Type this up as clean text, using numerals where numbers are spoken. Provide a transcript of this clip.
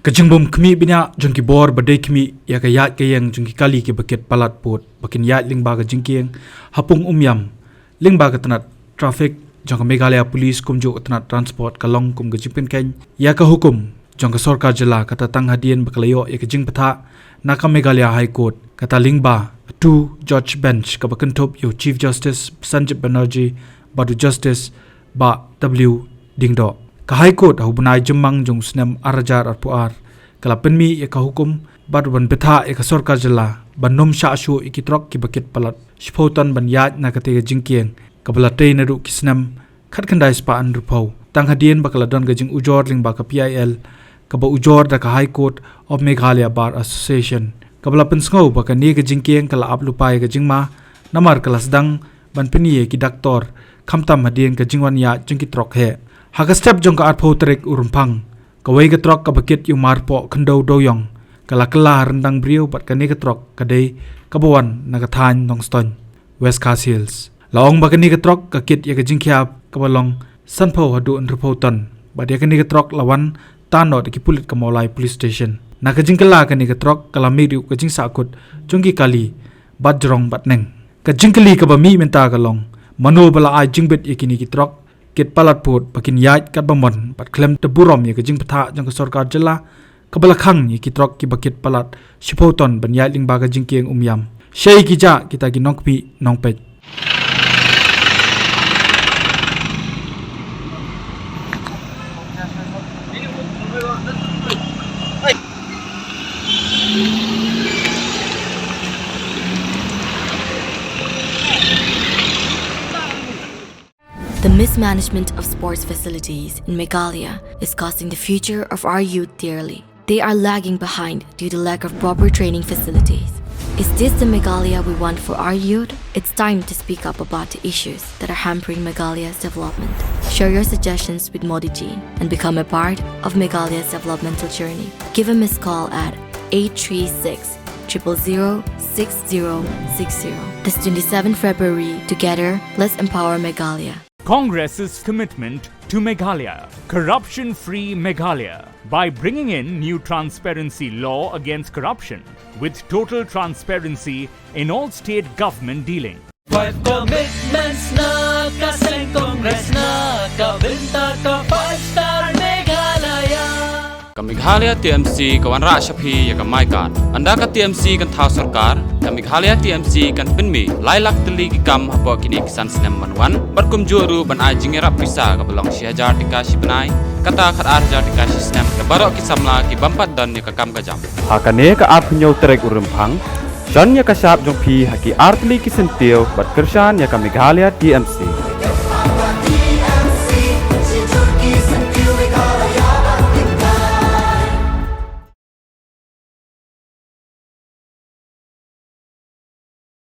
Kajingbom kami bina jengki bor badai kami ya ka ïaid kayang jengki kali ke baket palat pot bakin ïaid lingba ka jingkieng hapung umyam lingba ka tenat trafik jangka Meghalaya polis kumjo tenat transport kalong kum ka jingkieng ya ka hukum jangka sorkar jela kata tang hadian bakalayo ya ka jing patha naka Meghalaya High Court kata lingba two judge bench ka bakentop yo Chief Justice Sanjib Banerjee badu Justice ba W dingdo ka High Court hubunai jemang jong senam arajar arpuar kala penmi ya ka hukum badu ban betha ya ka sorkar jela ban nom sha shu ikitrok ki baket palat shpotan ban ïaid na ka te jingkieng ka balatei na ru kisnam khat khandai spa an rupau tang hadien bakala don ga jing ujor ling ba ka PIL ka ba ujor da ka High Court of Meghalaya Bar Association ka bala pensngau ba ka ni ka jingkieng kala aplupai ka jingma namar kala sedang ban penni ki doktor khamtam hadien ka jingwan ya jingki trok he haka step jong ka arpo trek urumpang kawai ka trok ka bakit yung marpo kendo dewïong kala ryndangbriew bat ka ni ka trok kadai kabawan nagathan nongston West Khas Hills laong ba ka ni ka trok ka kit ya ka jingkhiap kabalong sanpo hadu unrupo ton bat ya ka ni ka trok lawan tano de ki pulit ka molai police station na ka jingkala ka ni ka trok kala miriu ka jing sakut jongki kali bat jrong bat neng ka jingkali ka ba mi menta kalong mano bala ai jingbet ikini ki trok kit palat pot bakin ïaid kat bamon bat klem te burom ye ka jing patha jang ka sorkar jela ka bala khang ye ki trok ki bakit palat shipoton ban ïaid lingba ka jingkieng umyam shei ki ja kita ki nongpi nongpej The mismanagement of sports facilities in Meghalaya is costing the future of our youth dearly. They are lagging behind due to lack of proper training facilities. Is this the Meghalaya we want for our youth? It's time to speak up about the issues that are hampering Meghalaya's development. Share your suggestions with Modi Ji and become a part of Meghalaya's developmental journey. Give a missed call at 836 000 6060. This 27 February, together, let's empower Meghalaya. Congress's commitment to Meghalaya, corruption-free Meghalaya, by bringing in new transparency law against corruption, with total transparency in all state government dealing. 5 commitments na kaseng Congress na kabinta ka 5-star Meghalaya. Ka Meghalaya TMC kawan rak shapi ya ka maikat anda ka TMC kan thau sarkar ka Meghalaya TMC kan penmi lailak teli ki kam hapo kini kisan senam manwan barkum juru ban ajing rap pisa ka belong si hajar tika si benai kata khat ar hajar tika si senam ka barok ki samla ki bampat dan ya ka kam ka jam hakane ka ap nyau trek urumphang shan ya ka sap jong phi haki artli ki sentiu bat kersan ya ka Meghalaya TMC